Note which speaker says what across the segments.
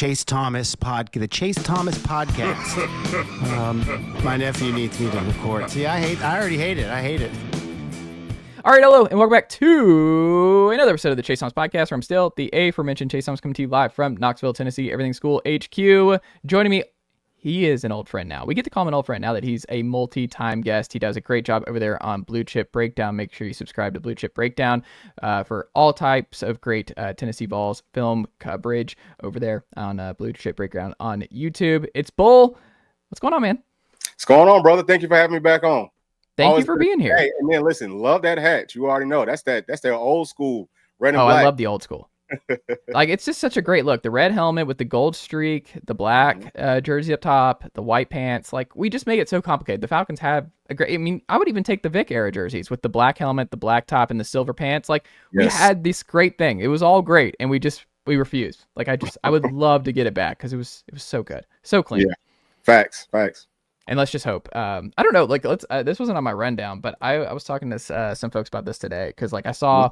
Speaker 1: Chase Thomas podcast. My nephew needs me to record. See, I already hate it. I hate it.
Speaker 2: All right, hello, and welcome back to another episode of the Chase Thomas podcast, where I'm still the aforementioned Chase Thomas, coming to you live from Knoxville, Tennessee, Everything School HQ. Joining me, he is an old friend now. We get to call him an old friend now that he's a multi-time guest. He does a great job over there on Bluechip Breakout. Make sure you subscribe to Bluechip Breakout for all types of great Tennessee Vols film coverage over there on Bluechip Breakout on YouTube. It's Bull. What's going on, man?
Speaker 3: What's going on, brother? Thank you for having me back on.
Speaker 2: Thank you for being here.
Speaker 3: Hey, and then listen, love that hat. You already know that's their old school red and black.
Speaker 2: I love the old school. Like, it's just such a great look. The red helmet with the gold streak, the black jersey up top, the white pants. Like, we just make it so complicated. The Falcons have a great, I mean, I would even take the Vic era jerseys with the black helmet, the black top, and the silver pants. Like, we had this great thing. It was all great, and we refused. Like, I would love to get it back because it was so good, so clean.
Speaker 3: Yeah, facts.
Speaker 2: And let's just hope. I don't know. Like, this wasn't on my rundown, but I was talking to some folks about this today because, like, I saw,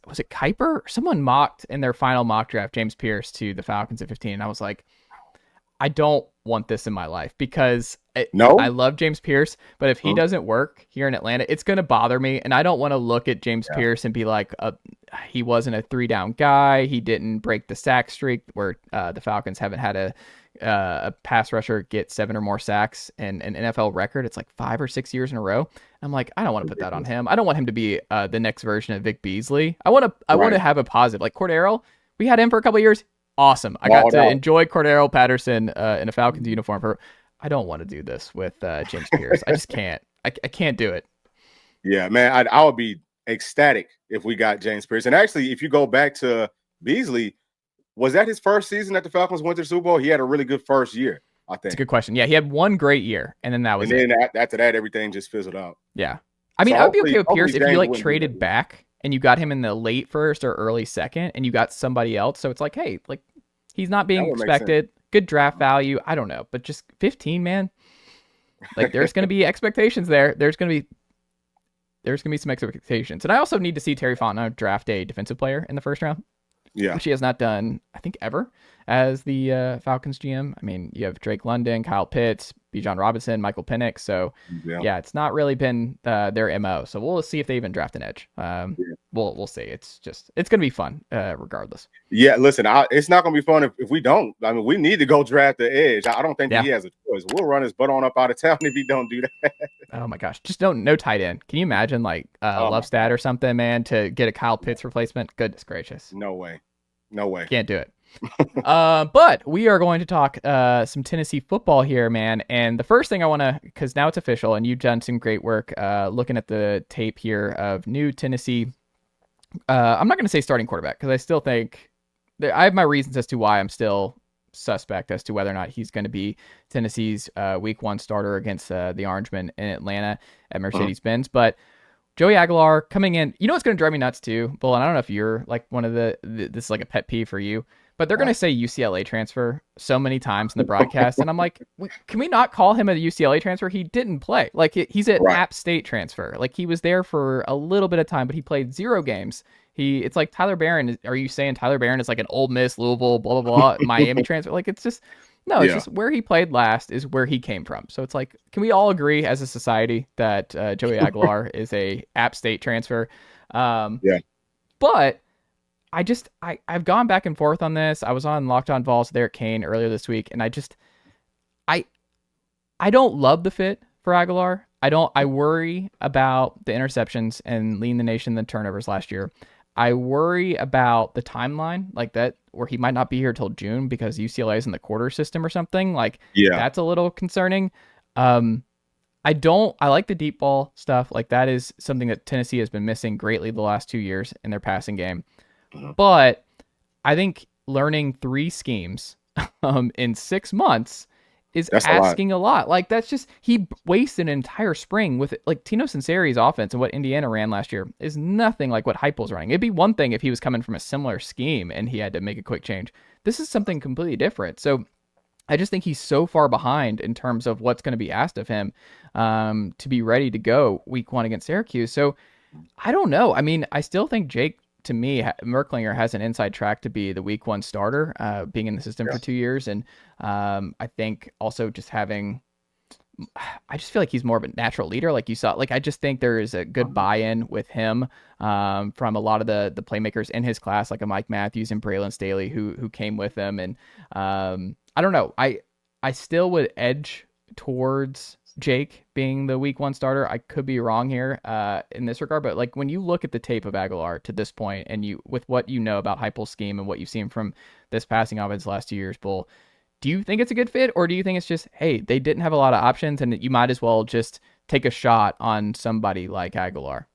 Speaker 2: was it Kuiper? Someone mocked in their final mock draft James Pierce to the Falcons at 15. And I was like, I don't want this in my life because I love James Pierce, but if he doesn't work here in Atlanta, it's going to bother me. And I don't want to look at James Pierce and be like, he wasn't a 3-down guy. He didn't break the sack streak where the Falcons haven't had a pass rusher get 7 or more sacks and an NFL record. It's like 5 or 6 years in a row. I'm like, I don't want to put that on him. I don't want him to be the next version of Vic Beasley. I want to have a positive. Like Cordero, we had him for a couple of years. Awesome. I got to enjoy Cordero Patterson in a Falcons uniform. I don't want to do this with James Pierce. I just can't. I can't do it.
Speaker 3: Yeah, man. I would be ecstatic if we got James Pierce. And actually, if you go back to Beasley, was that his first season that the Falcons went to the Super Bowl? He had a really good first year, I think.
Speaker 2: It's a good question. Yeah, he had one great year, and then that was it.
Speaker 3: And then after that, everything just fizzled out.
Speaker 2: Yeah. I mean, I would be okay with Pierce if you, like, traded back and you got him in the late first or early second, and you got somebody else. So it's like, hey, like, he's not being expected. Good draft value. I don't know. But just 15, man. Like, there's going to be expectations there. There's going to be some expectations. And I also need to see Terry Fontenot draft a defensive player in the first round. Yeah, which he has not done, I think, ever as the Falcons GM. I mean, you have Drake London, Kyle Pitts, Bijan Robinson, Michael Penix. So, yeah, it's not really been their MO. So we'll see if they even draft an edge. We'll see. It's going to be fun regardless.
Speaker 3: Yeah, listen, it's not going to be fun if we don't. I mean, we need to go draft the edge. I don't think that he has a choice. We'll run his butt on up out of town if he don't do that.
Speaker 2: Oh, my gosh. Just no tight end. Can you imagine, like, Lovestad or something, man, to get a Kyle Pitts replacement? Goodness gracious.
Speaker 3: No way.
Speaker 2: Can't do it. But we are going to talk some Tennessee football here, man. And the first thing I want to, because now it's official, and you've done some great work looking at the tape here of new Tennessee. I'm not going to say starting quarterback because I still think I have my reasons as to why I'm still suspect as to whether or not he's going to be Tennessee's week 1 starter against the Orangemen in Atlanta at Mercedes-Benz. But Joey Aguilar coming in, you know what's going to drive me nuts too, Bull, and I don't know if you're like one of this is like a pet peeve for you, but they're going to say UCLA transfer so many times in the broadcast, and I'm like, can we not call him a UCLA transfer? He didn't play. Like, he's an App State transfer. Like, he was there for a little bit of time, but he played 0 games. It's like Tyler Barron. Are you saying Tyler Barron is like an Ole Miss, Louisville, blah, blah, blah, Miami transfer? Like, it's just... No, it's just where he played last is where he came from. So it's like, can we all agree as a society that Joey Aguilar is a App State transfer? But I've gone back and forth on this. I was on Locked On Vols there at Kane earlier this week, and I don't love the fit for Aguilar. I worry about the interceptions and leading the nation in the turnovers last year. I worry about the timeline, like that, where he might not be here till June because UCLA is in the quarter system or something. Like, that's a little concerning. I like the deep ball stuff. Like, that is something that Tennessee has been missing greatly the last 2 years in their passing game. But I think learning 3 schemes in 6 months is asking a lot. Like, that's just, he wasted an entire spring with, like, Tino Sinceri's offense, and what Indiana ran last year is nothing like what Heupel's running. It'd be one thing if he was coming from a similar scheme and he had to make a quick change. This is something completely different. So I just think he's so far behind in terms of what's going to be asked of him to be ready to go week 1 against Syracuse. So I don't know. I mean, I still think Jake to me, Merklinger has an inside track to be the week 1 starter, being in the system for 2 years. And I think also just having, I just feel like he's more of a natural leader. Like you saw, like, I just think there is a good buy-in with him from a lot of the playmakers in his class, like a Mike Matthews and Braylon Staley who came with him. And I don't know. I still would edge towards Jake being the week 1 starter. I could be wrong here in this regard, but like when you look at the tape of Aguilar to this point, and you with what you know about Heupel's scheme and what you've seen from this passing offense last 2 years, Bull, do you think it's a good fit, or do you think it's just, hey, they didn't have a lot of options and you might as well just take a shot on somebody like Aguilar?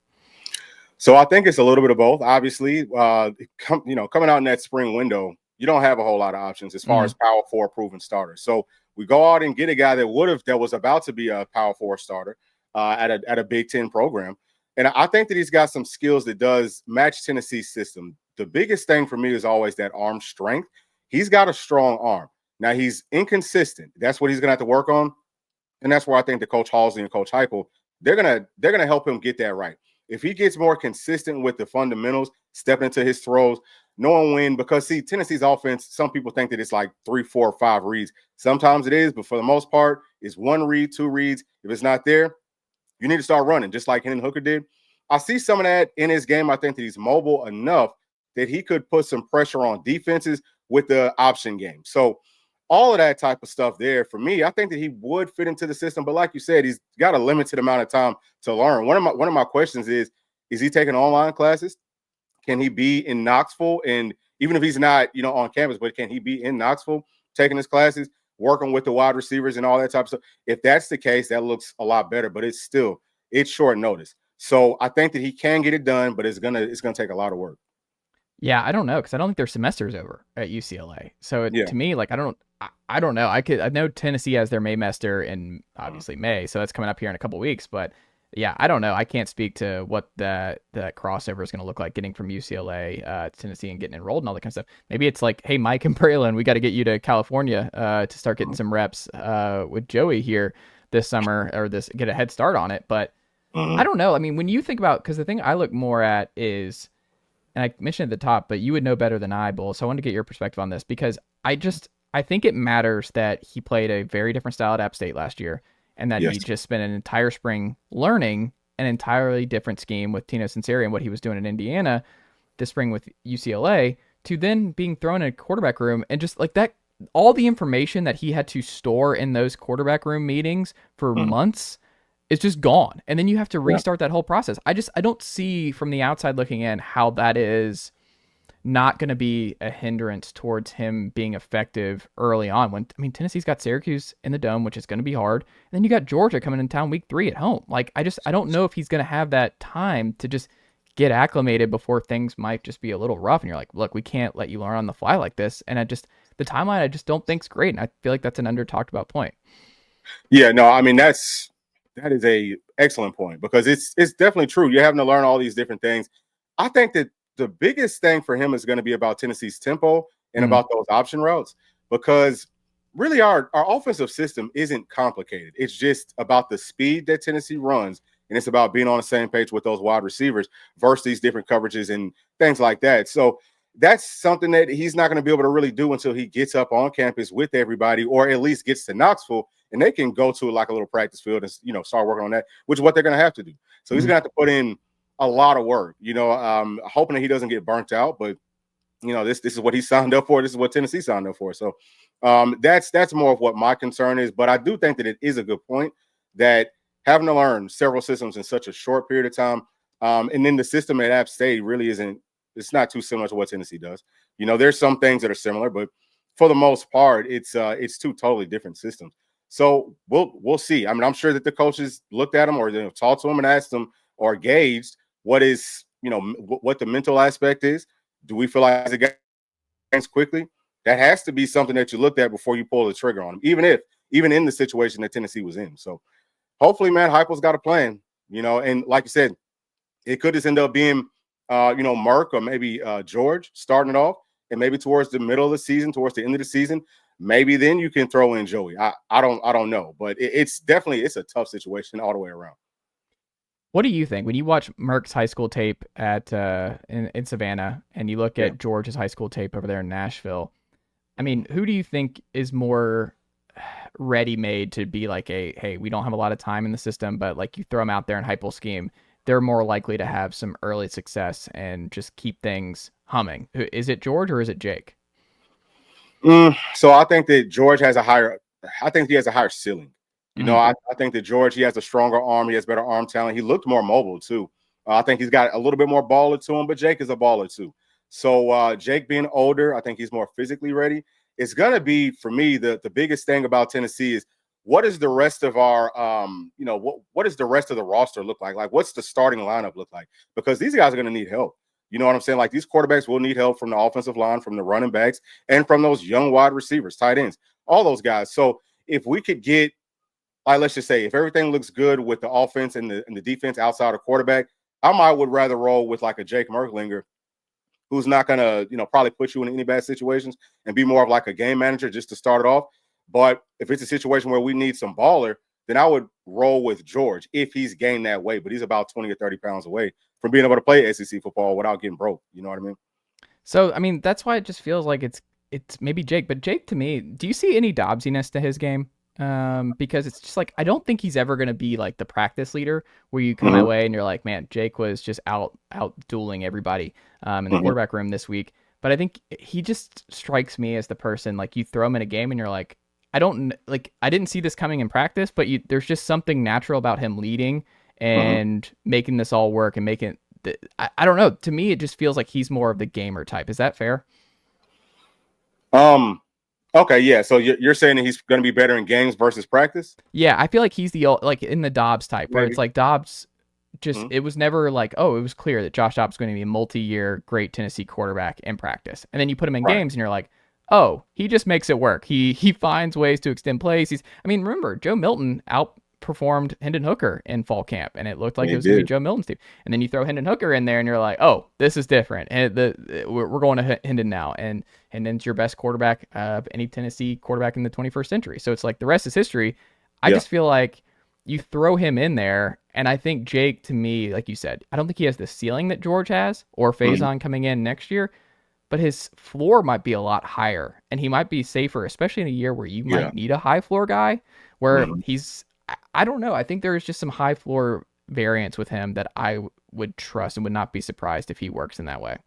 Speaker 3: So I think it's a little bit of both. Obviously, coming out in that spring window, you don't have a whole lot of options as far as Power 4 proven starters. So we go out and get a guy that was about to be a Power 4 starter at a Big Ten program. And I think that he's got some skills that does match Tennessee's system. The biggest thing for me is always that arm strength. He's got a strong arm. Now, he's inconsistent. That's what he's going to have to work on. And that's where I think the Coach Halsey and Coach Heupel, they're gonna help him get that right. If he gets more consistent with the fundamentals, stepping into his throws, knowing when, because see, Tennessee's offense, some people think that it's like 3, 4, 5 reads. Sometimes it is, but for the most part, it's 1 read, 2 reads. If it's not there, you need to start running, just like Hendon Hooker did. I see some of that in his game. I think that he's mobile enough that he could put some pressure on defenses with the option game. So all of that type of stuff there, for me, I think that he would fit into the system. But like you said, he's got a limited amount of time to learn. One of my questions is he taking online classes? Can he be in Knoxville? And even if he's not, on campus, but can he be in Knoxville taking his classes, working with the wide receivers and all that type of stuff? If that's the case, that looks a lot better, but it's short notice. So I think that he can get it done, but it's gonna take a lot of work.
Speaker 2: Yeah, I don't know, because I don't think their semester's over at UCLA. So to me, like, I don't know. I know Tennessee has their Maymester in obviously May, so that's coming up here in a couple weeks. But yeah, I don't know. I can't speak to what that crossover is going to look like, getting from UCLA to Tennessee and getting enrolled and all that kind of stuff. Maybe it's like, hey, Mike and Braylon, we got to get you to California to start getting some reps with Joey here this summer, or get a head start on it. But I don't know. I mean, when you think about, because the thing I look more at is, and I mentioned at the top, but you would know better than I, Bull. So I wanted to get your perspective on this, because I think it matters that he played a very different style at App State last year, and that he just spent an entire spring learning an entirely different scheme with Tino Sinceri and what he was doing in Indiana this spring with UCLA, to then being thrown in a quarterback room and just like that, all the information that he had to store in those quarterback room meetings for months is just gone. And then you have to restart that whole process. I don't see from the outside looking in how that is not going to be a hindrance towards him being effective early on. Tennessee's got Syracuse in the Dome, which is going to be hard. And then you got Georgia coming in town week 3 at home. Like, I don't know if he's going to have that time to just get acclimated before things might just be a little rough. And you're like, look, we can't let you learn on the fly like this. And the timeline, I just don't think is great. And I feel like that's an under talked about point.
Speaker 3: Yeah, no, I mean, that is a excellent point, because it's definitely true. You're having to learn all these different things. I think that the biggest thing for him is going to be about Tennessee's tempo and about those option routes, because really our offensive system isn't complicated. It's just about the speed that Tennessee runs, and it's about being on the same page with those wide receivers versus these different coverages and things like that. So that's something that he's not going to be able to really do until he gets up on campus with everybody, or at least gets to Knoxville, and they can go to like a little practice field and start working on that, which is what they're going to have to do. So he's going to have to put in a lot of work, hoping that he doesn't get burnt out. But this is what he signed up for. This is what Tennessee signed up for. So that's more of what my concern is. But I do think that it is a good point that having to learn several systems in such a short period of time, and then the system at App State really isn't. It's not too similar to what Tennessee does. There's some things that are similar, but for the most part, it's 2 totally different systems. So we'll see. I mean, I'm sure that the coaches looked at him, or talked to him and asked him, or gauged what the mental aspect is. Do we feel like he's a guy quickly? That has to be something that you looked at before you pull the trigger on him, even in the situation that Tennessee was in. So hopefully, man, Heupel's got a plan, and like you said, it could just end up being Merk or maybe George starting it off, and maybe towards the middle of the season, towards the end of the season, maybe then you can throw in Joey. I don't know, but it's definitely a tough situation all the way around.
Speaker 2: What do you think when you watch Merck's high school tape at in Savannah and you look at George's high school tape over there in Nashville? I mean, who do you think is more ready-made to be like hey, we don't have a lot of time in the system, but like you throw them out there in Heupel scheme, they're more likely to have some early success and just keep things humming. Is it George or is it Jake?
Speaker 3: So I think that George has I think he has a higher ceiling. You know, I think that George, he has a stronger arm. He has better arm talent. He looked more mobile too. I think he's got a little bit more baller to him, but Jake is a baller too. So Jake being older, I think he's more physically ready. It's going to be, for me, the biggest thing about Tennessee is what is the rest of our, what does the rest of the roster look like? Like, what's the starting lineup look like? Because these guys are going to need help. You know what I'm saying? Like, these quarterbacks will need help from the offensive line, from the running backs, and from those young wide receivers, tight ends, all those guys. So if we could get, let's just say, if everything looks good with the offense and the defense outside of quarterback, would rather roll with like a Jake Merklinger, who's not going to, probably put you in any bad situations and be more of like a game manager just to start it off. But if it's a situation where we need some baller, then I would roll with George if he's gained that weight. But he's about 20 or 30 pounds away from being able to play SEC football without getting broke. You know what I mean?
Speaker 2: So, I mean, that's why it just feels like it's maybe Jake. But Jake, to me, do you see any Dobbsiness to his game? Because it's just like, I don't think he's ever going to be like the practice leader where you come away and you're like, man, Jake was just out dueling everybody in the quarterback room this week. But I think he just strikes me as the person, like, you throw him in a game and you're like, I didn't see this coming in practice, but there's just something natural about him leading and making this all work and making I don't know. To me, it just feels like he's more of the gamer type. Is that fair?
Speaker 3: Okay, yeah. So you're saying that he's going to be better in games versus practice?
Speaker 2: Yeah, I feel like he's like in the Dobbs type, where it's like Dobbs just it was never like, oh, it was clear that Josh Dobbs is going to be a multi-year great Tennessee quarterback in practice, and then you put him in games, and you're like, oh, he just makes it work. He finds ways to extend plays. Remember, Joe Milton outperformed Hendon Hooker in fall camp, and it looked like it was going to be Joe Milton's team. And then you throw Hendon Hooker in there, and you're like, oh, this is different. And we're going to Hendon now, and Hendon's your best quarterback of any Tennessee quarterback in the 21st century. So it's like the rest is history. I just feel like you throw him in there, and I think Jake, to me, like you said, I don't think he has the ceiling that George has or Faison coming in next year. But his floor might be a lot higher, and he might be safer, especially in a year where you might need a high floor guy, where I don't know. I think there is just some high floor variance with him that I would trust and would not be surprised if he works in that way.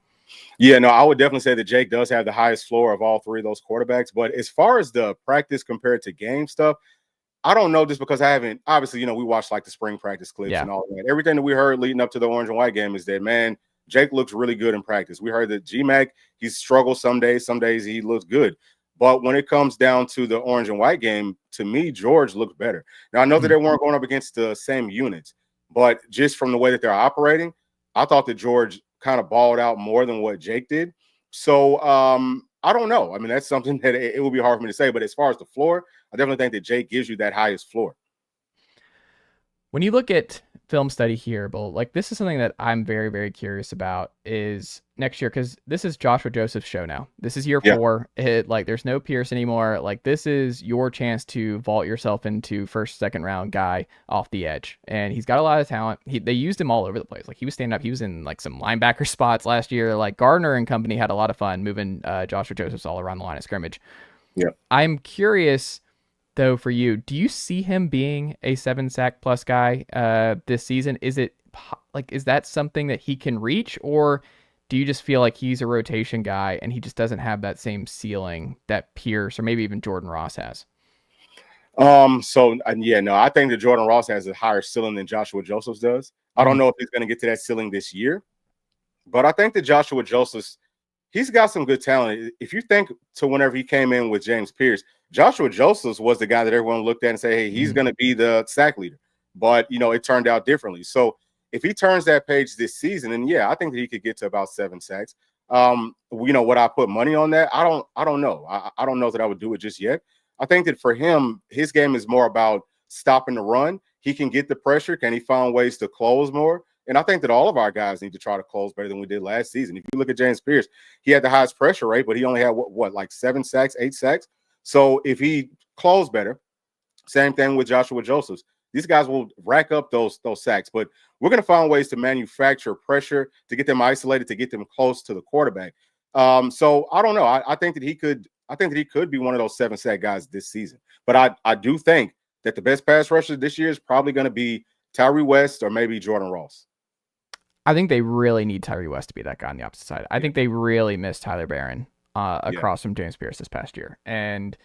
Speaker 3: Yeah, no, I would definitely say that Jake does have the highest floor of all three of those quarterbacks. But as far as the practice compared to game stuff, I don't know, just because I haven't, obviously, we watched like the spring practice clips and all that. Everything that we heard leading up to the orange and white game is that, man, Jake looks really good in practice. We heard that G-Mac, he struggles some days he looks good. But when it comes down to the orange and white game, to me, George looked better. Now, I know that they weren't going up against the same units, but just from the way that they're operating, I thought that George kind of balled out more than what Jake did. So I don't know. I mean, that's something that it would be hard for me to say. But as far as the floor, I definitely think that Jake gives you that highest floor.
Speaker 2: When you look at film study here, Bull, like, this is something that I'm very, very curious about is next year, because this is Joshua Joseph's show now. This is year 4. There's no Pierce anymore. Like, this is your chance to vault yourself into first, second round guy off the edge. And he's got a lot of talent. They used him all over the place. Like, he was standing up. He was in like some linebacker spots last year. Like, Gardner and company had a lot of fun moving Joshua Josephs all around the line of scrimmage. Yeah. I'm curious, though, for you, do you see him being a 7-sack plus guy this season? Is that something that he can reach, or do you just feel like he's a rotation guy and he just doesn't have that same ceiling that Pierce or maybe even Jordan Ross has?
Speaker 3: I think that Jordan Ross has a higher ceiling than Joshua Josephs does. I don't know if he's going to get to that ceiling this year, but I think that Joshua Josephs, he's got some good talent. If you think to whenever he came in with James Pierce, Joshua Josephs was the guy that everyone looked at and said, hey, he's going to be the sack leader. But, it turned out differently. So if he turns that page this season, then I think that he could get to about 7 sacks. Would I put money on that? I don't know. I don't know that I would do it just yet. I think that for him, his game is more about stopping the run. He can get the pressure. Can he find ways to close more? And I think that all of our guys need to try to close better than we did last season. If you look at James Pierce, he had the highest pressure rate, but he only had like 7 sacks, 8 sacks. So if he closed better, same thing with Joshua Josephs. these guys will rack up those sacks. But we're going to find ways to manufacture pressure to get them isolated, to get them close to the quarterback. So I don't know. I think that he could be one of those 7-sack guys this season. But I do think that the best pass rusher this year is probably going to be Tyree West or maybe Jordan Ross.
Speaker 2: I think they really need Tyree West to be that guy on the opposite side. I think they really missed Tyler Barron across from James Pierce this past year. And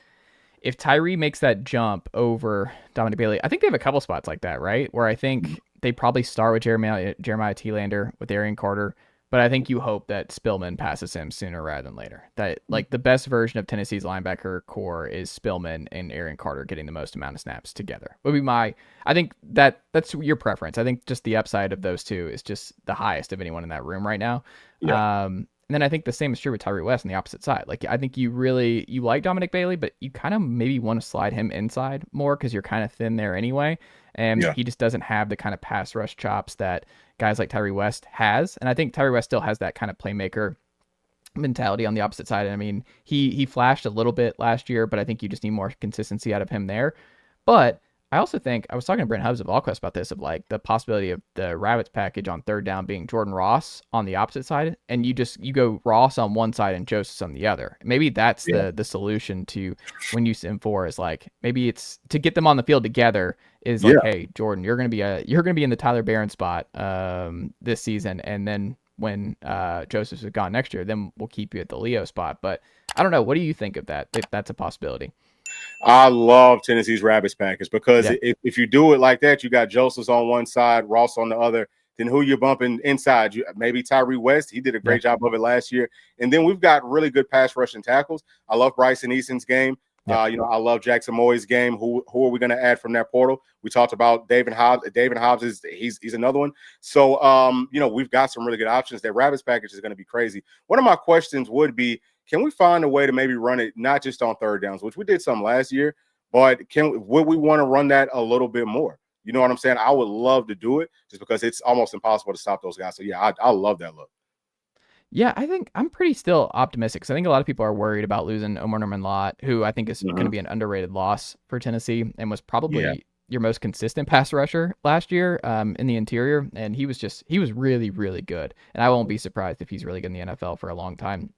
Speaker 2: if Tyree makes that jump over Dominic Bailey, I think they have a couple spots like that, right? Where I think they probably start with Jeremiah Thielander, with Arian Carter, but I think you hope that Spillman passes him sooner rather than later. That like the best version of Tennessee's linebacker core is Spillman and Arian Carter getting the most amount of snaps together. Would be I think that's your preference. I think just the upside of those two is just the highest of anyone in that room right now. Yeah. And then I think the same is true with Tyree West on the opposite side. Like, I think you like Dominic Bailey, but you kind of maybe want to slide him inside more because you're kind of thin there anyway. And he just doesn't have the kind of pass rush chops that guys like Tyree West has. And I think Tyree West still has that kind of playmaker mentality on the opposite side. I mean, he flashed a little bit last year, but I think you just need more consistency out of him there. But I also think, I was talking to Brent Hubbs of AllQuest about this, of like the possibility of the Rabbits package on third down being Jordan Ross on the opposite side, and you go Ross on one side and Josephs on the other. Maybe that's the solution to when you sim for is like, maybe it's to get them on the field together is like, hey, Jordan, you're gonna be in the Tyler Barron spot this season, and then when Josephs is gone next year, then we'll keep you at the Leo spot. But I don't know. What do you think of that? If that's a possibility?
Speaker 3: I love Tennessee's Rabbits package because if you do it like that, you got Josephs on one side, Ross on the other. Then who you're bumping inside? Maybe Tyree West. He did a great job of it last year. And then we've got really good pass rushing tackles. I love Bryson Easton's game. I love Jackson Moy's game. Who are we going to add from that portal? We talked about David Hobbs. David Hobbs he's another one. So we've got some really good options. That Rabbits package is going to be crazy. One of my questions would be, can we find a way to maybe run it not just on third downs, which we did some last year, but would we want to run that a little bit more? You know what I'm saying? I would love to do it just because it's almost impossible to stop those guys. So yeah, I love that look.
Speaker 2: Yeah, I think I'm pretty still optimistic because I think a lot of people are worried about losing Omar Norman-Lott, who I think is going to be an underrated loss for Tennessee and was probably your most consistent pass rusher last year in the interior. And he was really, really good. And I won't be surprised if he's really good in the NFL for a long time.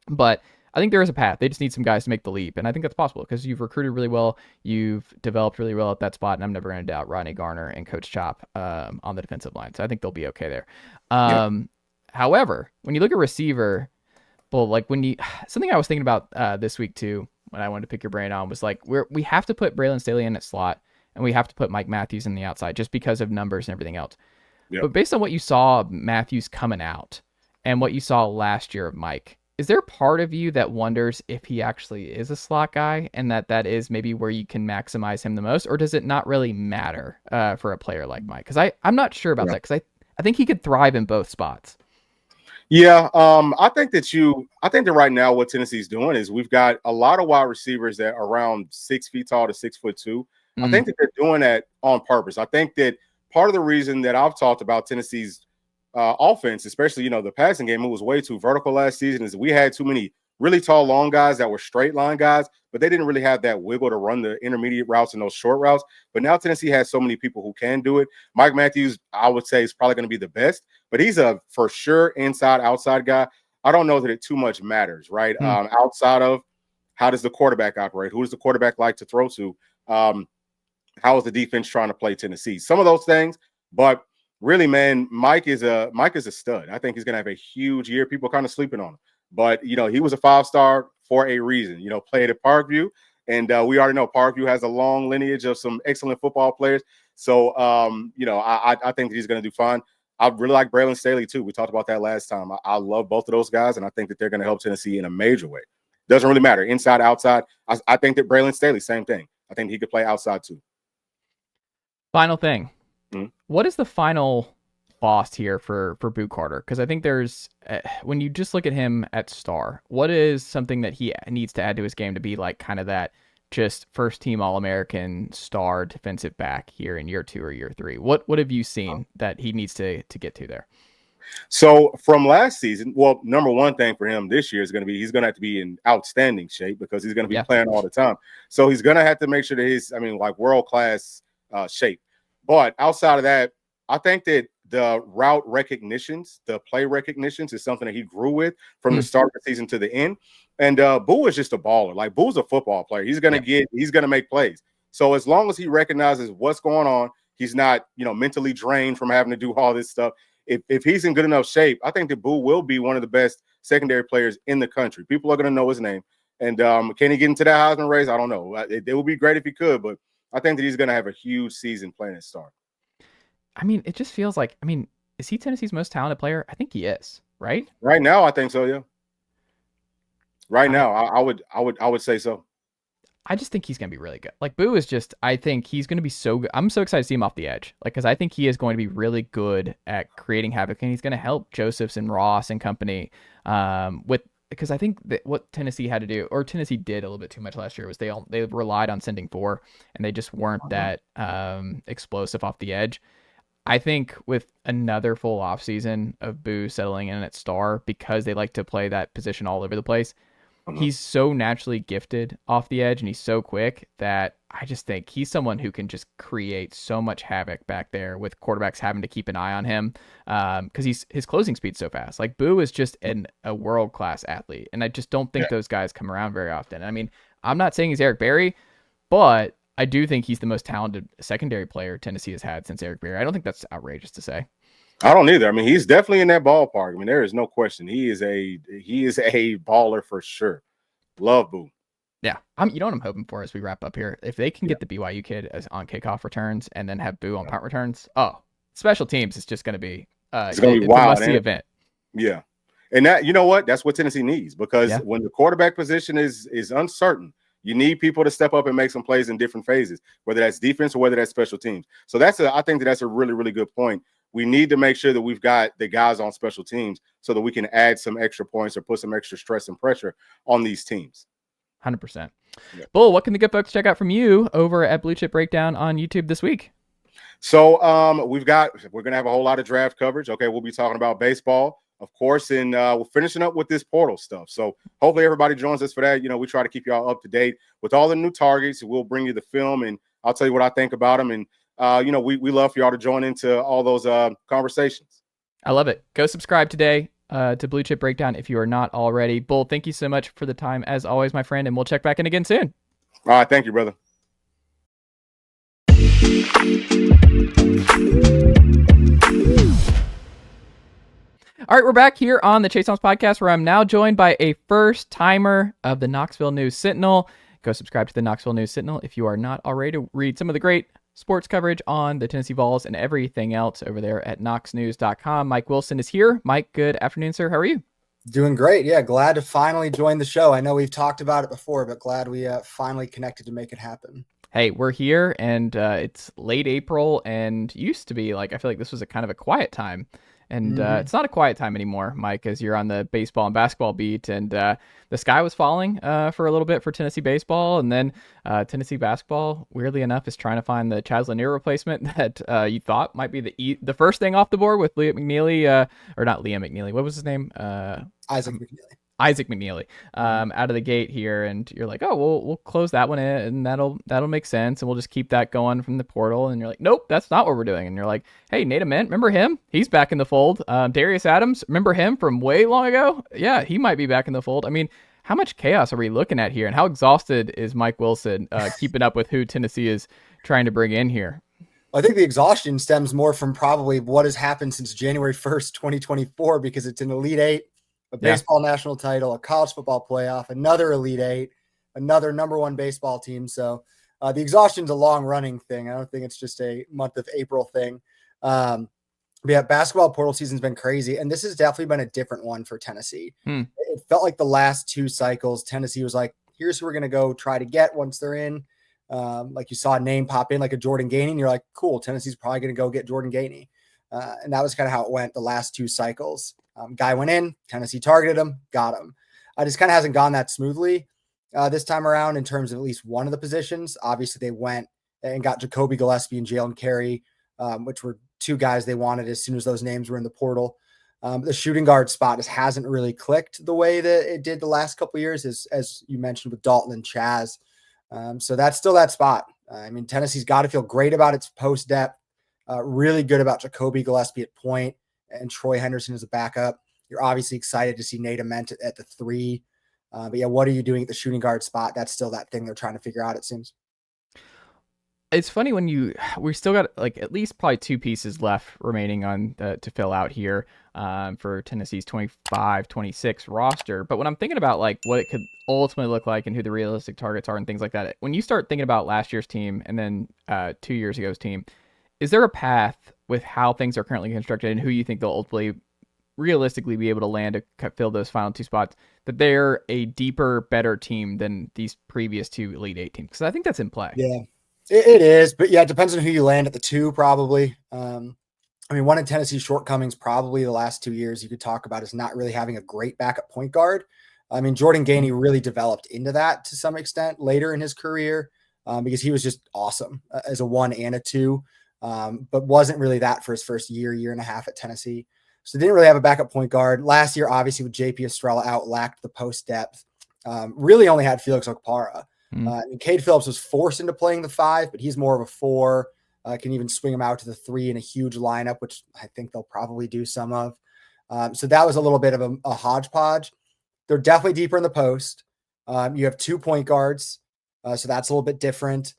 Speaker 2: But I think there is a path. They just need some guys to make the leap. And I think that's possible because you've recruited really well. You've developed really well at that spot. And I'm never going to doubt Rodney Garner and Coach Chop on the defensive line. So I think they'll be okay there. However, when you look at receiver, something I was thinking about this week too, when I wanted to pick your brain on was like, we have to put Braylon Staley in at slot and we have to put Mike Matthews in the outside just because of numbers and everything else. Yep. But based on what you saw of Matthews coming out and what you saw last year of Mike, is there a part of you that wonders if he actually is a slot guy and that is maybe where you can maximize him the most, or does it not really matter for a player like Mike? Because I'm not sure about that because I think he could thrive in both spots.
Speaker 3: Yeah, I think that right now what Tennessee's doing is we've got a lot of wide receivers that are around 6 feet tall to 6'2". I think that they're doing that on purpose. I think that part of the reason that I've talked about Tennessee's offense, especially, the passing game, it was way too vertical last season, is we had too many really tall, long guys that were straight line guys, but they didn't really have that wiggle to run the intermediate routes and those short routes. But now Tennessee has so many people who can do it. Mike Matthews, I would say, is probably going to be the best, but he's a for sure inside, outside guy. I don't know that it too much matters, right? Outside of how does the quarterback operate? Who does the quarterback like to throw to? How is the defense trying to play Tennessee? Some of those things, but really, man, Mike is a stud. I think he's going to have a huge year. People are kind of sleeping on him. But, he was a 5-star for a reason, played at Parkview. And we already know Parkview has a long lineage of some excellent football players. So, I think that he's going to do fine. I really like Braylon Staley, too. We talked about that last time. I love both of those guys, and I think that they're going to help Tennessee in a major way. Doesn't really matter. Inside, outside. I think that Braylon Staley, same thing. I think he could play outside, too.
Speaker 2: Final thing. What is the final boss here for Boot Carter? Because I think there's when you just look at him at star, what is something that he needs to add to his game to be like kind of that just first team All-American star defensive back here in year 2 or year 3? What have you seen that he needs to get to there?
Speaker 3: So from last season, well, number one thing for him this year is going to be he's going to have to be in outstanding shape because he's going to be playing all the time. So he's going to have to make sure that he's, world-class shape. But outside of that, I think that the route recognitions, the play recognitions is something that he grew with from the start of the season to the end. And Boo is just a baller. Like, Boo's a football player. He's going to make plays. So as long as he recognizes what's going on, he's not, mentally drained from having to do all this stuff. If he's in good enough shape, I think that Boo will be one of the best secondary players in the country. People are going to know his name. And can he get into that Heisman race? I don't know. It would be great if he could, but I think that he's going to have a huge season playing at start.
Speaker 2: I mean, it just feels like, is he Tennessee's most talented player? I think he is, right?
Speaker 3: Right now, I think so, yeah. Right now, I would say so.
Speaker 2: I just think he's going to be really good. Like, Boo is just, I think he's going to be so good. I'm so excited to see him off the edge. Like, because I think he is going to be really good at creating havoc, and he's going to help Josephs and Ross and company because I think that what Tennessee had to do, or Tennessee did a little bit too much last year, was they relied on sending 4, and they just weren't that explosive off the edge. I think with another full offseason of Boo settling in at star, because they like to play that position all over the place, he's so naturally gifted off the edge, and he's so quick that I just think he's someone who can just create so much havoc back there with quarterbacks having to keep an eye on him because his closing speed's so fast. Like, Boo is just a world-class athlete, and I just don't think those guys come around very often. I mean, I'm not saying he's Eric Berry, but I do think he's the most talented secondary player Tennessee has had since Eric Berry. I don't think that's outrageous to say.
Speaker 3: I don't either. I mean, he's definitely in that ballpark. I mean, there is no question. He is a baller for sure. Love Boo.
Speaker 2: Yeah. You know what I'm hoping for as we wrap up here? If they can get the BYU kid on kickoff returns and then have Boo on punt returns, special teams is just going to be it's going to be wild. It's a must-see event.
Speaker 3: Yeah. And that, you know what? That's what Tennessee needs, because when the quarterback position is uncertain, you need people to step up and make some plays in different phases, whether that's defense or whether that's special teams. So I think that's a really, really good point. We need to make sure that we've got the guys on special teams so that we can add some extra points or put some extra stress and pressure on these teams.
Speaker 2: 100%. Yeah. Bull, what can the good folks check out from you over at Bluechip Breakdown on YouTube this week?
Speaker 3: So we're going to have a whole lot of draft coverage. Okay, we'll be talking about baseball, of course, and we're finishing up with this portal stuff. So hopefully everybody joins us for that. We try to keep y'all up to date with all the new targets. We'll bring you the film, and I'll tell you what I think about them. And we love for y'all to join into all those conversations.
Speaker 2: I love it. Go subscribe today to Bluechip Breakdown if you are not already. Bull, thank you so much for the time as always, my friend, and we'll check back in again soon.
Speaker 3: All right, thank you, brother.
Speaker 2: All right, we're back here on the Chase Thomas Podcast, where I'm now joined by a first-timer of the Knoxville News Sentinel. Go subscribe to the Knoxville News Sentinel if you are not already, to read some of the great sports coverage on the Tennessee Vols and everything else over there at knoxnews.com. Mike Wilson is here. Mike, good afternoon, sir. How are you?
Speaker 4: Doing great. Yeah, glad to finally join the show. I know we've talked about it before, but glad we finally connected to make it happen.
Speaker 2: Hey, we're here, and it's late April, and used to be, I feel like this was a kind of a quiet time. And it's not a quiet time anymore, Mike, as you're on the baseball and basketball beat. And the sky was falling for a little bit for Tennessee baseball. And then Tennessee basketball, weirdly enough, is trying to find the Chaz Lanier replacement that you thought might be the first thing off the board with Liam McNeely, or not Liam McNeely. What was his name? Isaac McNeely out of the gate here, and you're like, oh, we'll close that one in, and that'll make sense, and we'll just keep that going from the portal. And you're like, nope, that's not what we're doing. And you're like, hey, Nate Ament, remember him? He's back in the fold. Darius Adams, remember him from way long ago? Yeah, he might be back in the fold. I mean, how much chaos are we looking at here, and how exhausted is Mike Wilson keeping up with who Tennessee is trying to bring in here?
Speaker 4: I think the exhaustion stems more from probably what has happened since January 1st, 2024, because it's an Elite Eight, a baseball national title, a college football playoff, another Elite Eight, another number one baseball team. So the exhaustion's a long running thing. I don't think it's just a month of April thing. But yeah, basketball portal season's been crazy. And this has definitely been a different one for Tennessee. It felt like the last 2 cycles, Tennessee was like, here's who we're going to go try to get once they're in. Like you saw a name pop in like a Jordan Gainey, and you're like, cool, Tennessee's probably going to go get Jordan Gainey. And that was kind of how it went the last 2 cycles. Guy went in, Tennessee targeted him, got him. It just kind of hasn't gone that smoothly this time around in terms of at least one of the positions. Obviously, they went and got Jacoby Gillespie and Jaylen Carey, which were 2 guys they wanted as soon as those names were in the portal. The shooting guard spot just hasn't really clicked the way that it did the last couple of years, as you mentioned with Dalton and Chaz. So that's still that spot. I mean, Tennessee's got to feel great about its post depth. Really good about Jacoby Gillespie at point and Troy Henderson as a backup. You're obviously excited to see Nate Ament at the 3. But yeah, what are you doing at the shooting guard spot? That's still that thing they're trying to figure out, it seems.
Speaker 2: It's funny when we still got like at least probably 2 pieces left remaining on to fill out here for Tennessee's 25-26 roster. But when I'm thinking about like what it could ultimately look like and who the realistic targets are and things like that, when you start thinking about last year's team and then 2 years ago's team, is there a path with how things are currently constructed and who you think they'll ultimately realistically be able to land to fill those final 2 spots, that they're a deeper, better team than these previous 2 Elite 8 teams? Because I think that's in play.
Speaker 4: Yeah. It is, but yeah, it depends on who you land at the 2, probably. I mean, one of Tennessee's shortcomings probably the last 2 years you could talk about is not really having a great backup point guard. I mean, Jordan Gainey really developed into that to some extent later in his career because he was just awesome as a 1 and a 2, but wasn't really that for his first year and a half at Tennessee. So didn't really have a backup point guard. Last year, obviously, with JP Estrella out, lacked the post depth. Really only had Felix Okpara. And Cade Phillips was forced into playing the 5, but he's more of a 4. Can even swing him out to the 3 in a huge lineup, which I think they'll probably do some of. So that was a little bit of a hodgepodge. They're definitely deeper in the post. You have 2 point guards, so that's a little bit different.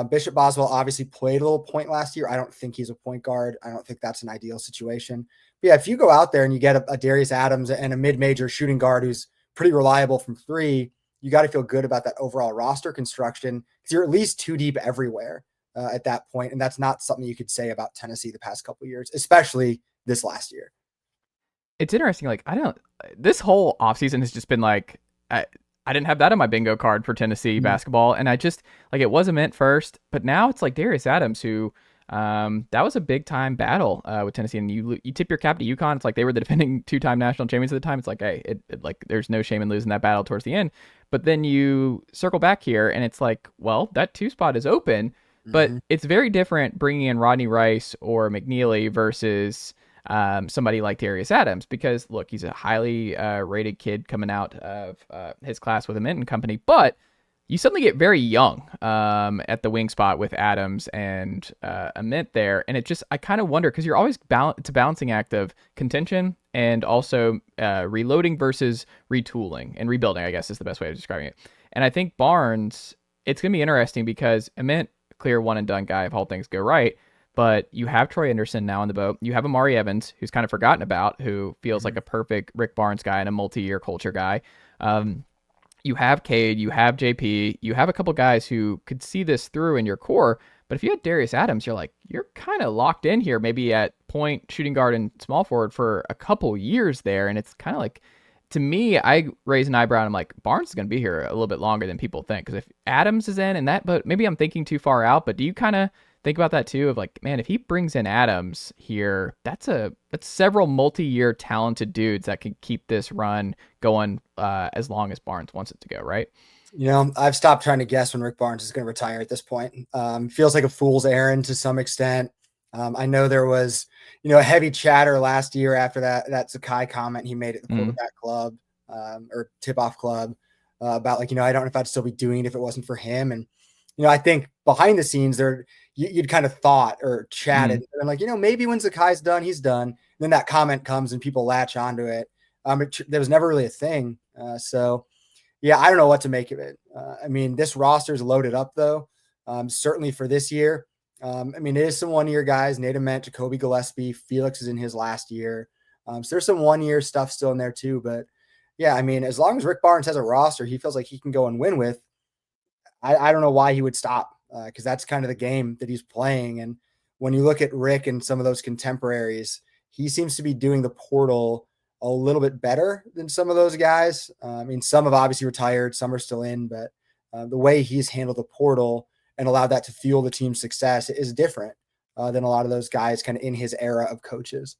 Speaker 4: Bishop Boswell obviously played a little point last year. I don't think he's a point guard. I don't think that's an ideal situation. But yeah, if you go out there and you get a Darius Adams and a mid-major shooting guard who's pretty reliable from 3, you got to feel good about that overall roster construction because you're at least 2 deep everywhere at that point. And that's not something you could say about Tennessee the past couple of years, especially this last year.
Speaker 2: It's interesting. Like, this whole offseason has just been like, I didn't have that on my bingo card for Tennessee basketball. And I just like, it wasn't meant first, but now it's like Darius Adams, who that was a big time battle with Tennessee, and you tip your cap to UConn. It's like they were the defending 2-time national champions at the time. It's like, hey, like there's no shame in losing that battle towards the end. But then you circle back here, and it's like, well, that 2 spot is open, but it's very different bringing in Rodney Rice or McNeely versus somebody like Darius Adams, because look, he's a highly rated kid coming out of his class with a Minton company, but you suddenly get very young at the wing spot with Adams and Ament there. And I kind of wonder, because you're always it's a balancing act of contention and also reloading versus retooling and rebuilding, I guess is the best way of describing it. And I think Barnes, it's going to be interesting because Ament, clear one and done guy if all things go right. But you have Troy Anderson now on the boat. You have Amari Evans, who's kind of forgotten about, who feels like a perfect Rick Barnes guy and a multi-year culture guy. You have Cade, you have JP, you have a couple guys who could see this through in your core. But if you had Darius Adams, you're kind of locked in here, maybe at point, shooting guard, and small forward for a couple years there. And it's kind of like, to me, I raise an eyebrow and I'm like, Barnes is going to be here a little bit longer than people think. Because if Adams is in and that, but maybe I'm thinking too far out. But do you kind of think about that too, of like, man, if he brings in Adams here, that's several multi-year talented dudes that can keep this run going as long as Barnes wants it to go, right?
Speaker 4: You know, I've stopped trying to guess when Rick Barnes is going to retire at this point. Feels like a fool's errand to some extent. I know there was, a heavy chatter last year after that Sakai comment he made at the quarterback club or tip-off club about like, I don't know if I'd still be doing it if it wasn't for him. And, I think behind the scenes there, you'd kind of thought or chatted and like, maybe when Sakai's done, he's done. And then that comment comes and people latch onto it. There was never really a thing. So yeah, I don't know what to make of it. I mean, this roster is loaded up though. Certainly for this year. It is some 1-year guys, Nate Ament, Jacoby Gillespie, Felix is in his last year. So there's some 1-year stuff still in there too. But yeah, as long as Rick Barnes has a roster he feels like he can go and win with, I don't know why he would stop. Because that's kind of the game that he's playing. And when you look at Rick and some of those contemporaries, he seems to be doing the portal a little bit better than some of those guys. Some have obviously retired, some are still in, but the way he's handled the portal and allowed that to fuel the team's success is different than a lot of those guys kind of in his era of coaches.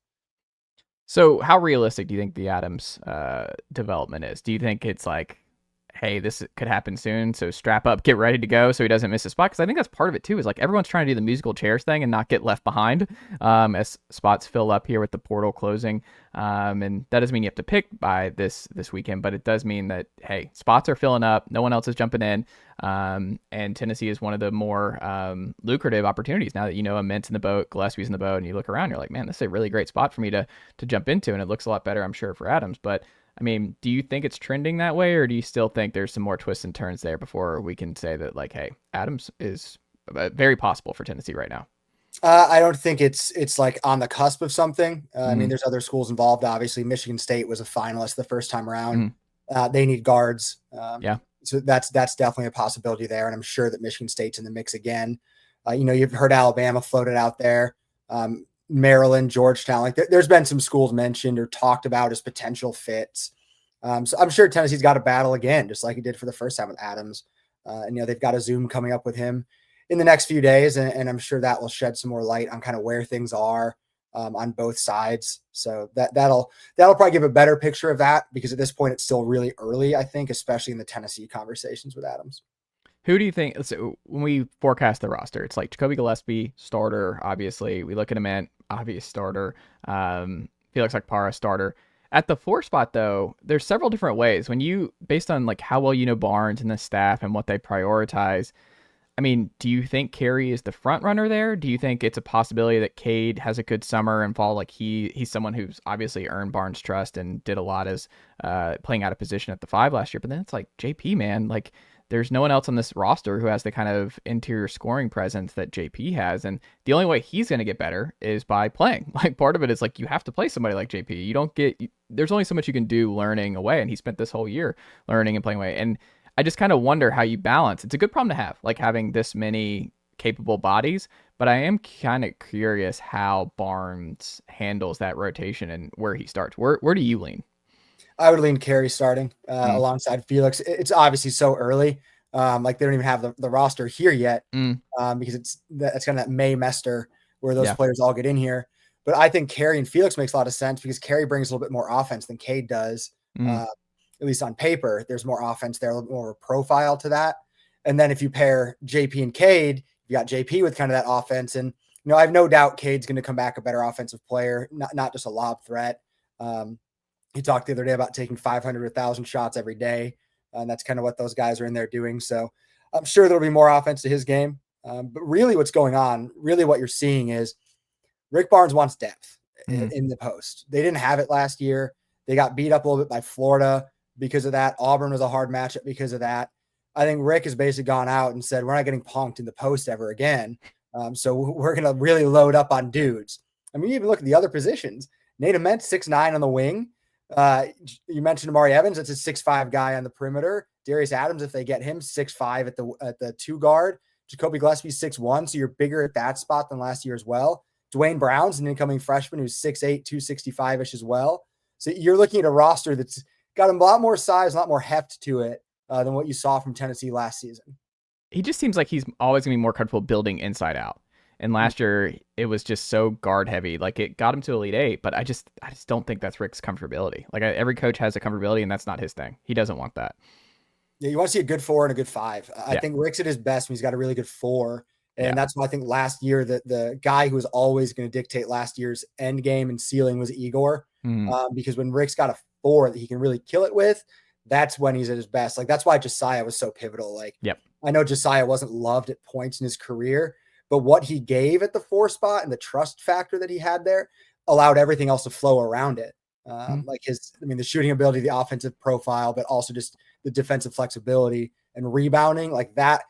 Speaker 2: So how realistic do you think the Adams development is? Do you think it's like, hey, this could happen soon, so strap up, get ready to go so he doesn't miss a spot. Because I think that's part of it too, is like everyone's trying to do the musical chairs thing and not get left behind as spots fill up here with the portal closing. And that doesn't mean you have to pick by this weekend, but it does mean that, hey, spots are filling up, no one else is jumping in, and Tennessee is one of the more lucrative opportunities now that Ament's in the boat, Gillespie's in the boat, and you look around, you're like, man, this is a really great spot for me to jump into, and it looks a lot better, I'm sure, for Adams. But I mean, do you think it's trending that way, or do you still think there's some more twists and turns there before we can say that, like, hey, Adams is very possible for Tennessee right now?
Speaker 4: I don't think it's like on the cusp of something. I mean, there's other schools involved. Obviously, Michigan State was a finalist the first time around. They need guards. So that's definitely a possibility there, and I'm sure that Michigan State's in the mix again. You've heard Alabama floated out there. Maryland, Georgetown, like there's been some schools mentioned or talked about as potential fits. So I'm sure Tennessee's got a battle again, just like he did for the first time with Adams. And they've got a Zoom coming up with him in the next few days, and I'm sure that will shed some more light on kind of where things are on both sides. So that'll probably give a better picture of that, because at this point it's still really early, I think, especially in the Tennessee conversations with Adams.
Speaker 2: Who do you think? So when we forecast the roster, it's like Jacoby Gillespie, starter, obviously. We look at Ament, obvious starter. Felix Akpara, starter. At the 4 spot, though, there's several different ways. Based on like how well you know Barnes and the staff and what they prioritize, I mean, do you think Carey is the front runner there? Do you think it's a possibility that Cade has a good summer and fall? Like he's someone who's obviously earned Barnes' trust and did a lot as playing out of position at the 5 last year. But then it's like JP, man, like there's no one else on this roster who has the kind of interior scoring presence that JP has. And the only way he's going to get better is by playing. Like part of it is like, you have to play somebody like JP. There's only so much you can do learning away. And he spent this whole year learning and playing away. And I just kind of wonder how you balance. It's a good problem to have, like having this many capable bodies, but I am kind of curious how Barnes handles that rotation and where he starts. Where do you lean?
Speaker 4: I would lean Carey starting alongside Felix. It's obviously so early. Like they don't even have the roster here yet because that's kind of that May mester where those players all get in here. But I think Carey and Felix makes a lot of sense because Carey brings a little bit more offense than Cade does. At least on paper, there's more offense there, a little more profile to that. And then if you pair JP and Cade, you got JP with kind of that offense. And, I have no doubt Cade's going to come back a better offensive player, not just a lob threat. He talked the other day about taking 500 or 1,000 shots every day. And that's kind of what those guys are in there doing. So I'm sure there'll be more offense to his game. But really what's going on, really what you're seeing is Rick Barnes wants depth in the post. They didn't have it last year. They got beat up a little bit by Florida because of that. Auburn was a hard matchup because of that. I think Rick has basically gone out and said, we're not getting punked in the post ever again. So we're going to really load up on dudes. I mean, you even look at the other positions. Nate Ament, 6'9" on the wing. You mentioned Amari Evans. That's a 6'5" guy on the perimeter. Darius Adams, if they get him, 6'5" at the 2 guard. Jacoby Gillespie, 6'1", so you're bigger at that spot than last year as well. Dwayne Brown's an incoming freshman who's 6'8", 265-ish as well. So you're looking at a roster that's got a lot more size, a lot more heft to it than what you saw from Tennessee last season.
Speaker 2: He just seems like he's always going to be more comfortable building inside out. And last year, it was just so guard heavy. Like it got him to Elite 8, but I just don't think that's Rick's comfortability. Like every coach has a comfortability, and that's not his thing. He doesn't want that.
Speaker 4: Yeah, you want to see a good 4 and a good 5. I think Rick's at his best when he's got a really good 4. And that's why I think last year the guy who was always going to dictate last year's end game and ceiling was Igor. Because when Rick's got a 4 that he can really kill it with, that's when he's at his best. Like that's why Josiah was so pivotal. Like I know Josiah wasn't loved at points in his career, but what he gave at the 4 spot and the trust factor that he had there allowed everything else to flow around it. Like the shooting ability, the offensive profile, but also just the defensive flexibility and rebounding. Like that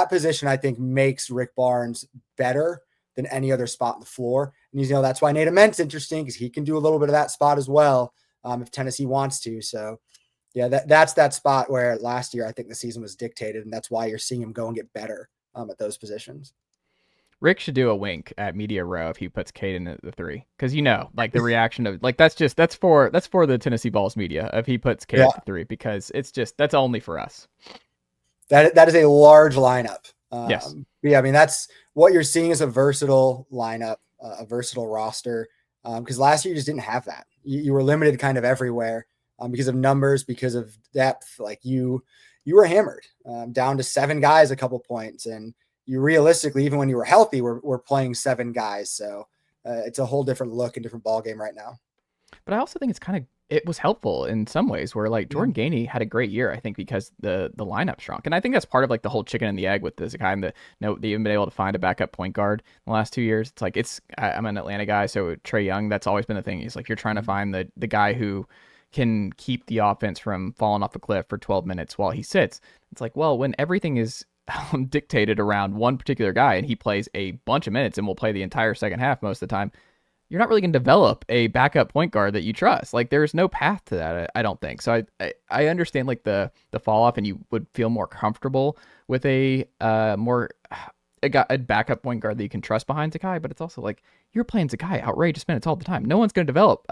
Speaker 4: position, I think, makes Rick Barnes better than any other spot on the floor. And that's why Nate Ament's interesting, because he can do a little bit of that spot as well if Tennessee wants to. So yeah, that's that spot where last year I think the season was dictated, and that's why you're seeing him go and get better at those positions.
Speaker 2: Rick should do a wink at media row if he puts Cade in the 3, because like the reaction of like that's for the Tennessee Vols media if he puts Cade at the 3, because it's just that's only for us.
Speaker 4: That is a large lineup.
Speaker 2: Yes.
Speaker 4: Yeah, I mean that's what you're seeing is a versatile lineup, a versatile roster. Because last year you just didn't have that. You were limited kind of everywhere because of numbers, because of depth. Like you you were hammered down to 7 guys a couple points. And you realistically, even when you were healthy, were playing 7 guys. So it's a whole different look and different ball game right now.
Speaker 2: But I also think it was helpful in some ways where like Jordan Gainey had a great year, I think, because the lineup shrunk. And I think that's part of like the whole chicken and the egg with this guy and they haven't been able to find a backup point guard in the last 2 years. It's like, I'm an Atlanta guy. So Trae Young, that's always been the thing. He's like, you're trying to find the guy who can keep the offense from falling off a cliff for 12 minutes while he sits. It's like, well, when everything is dictated around one particular guy and he plays a bunch of minutes and will play the entire second half most of the time, you're not really going to develop a backup point guard that you trust. Like there's no path to that, I don't think. So I understand like the fall off, and you would feel more comfortable with a backup point guard that you can trust behind Zakai, but it's also like you're playing Zakai outrageous minutes all the time. No one's going to develop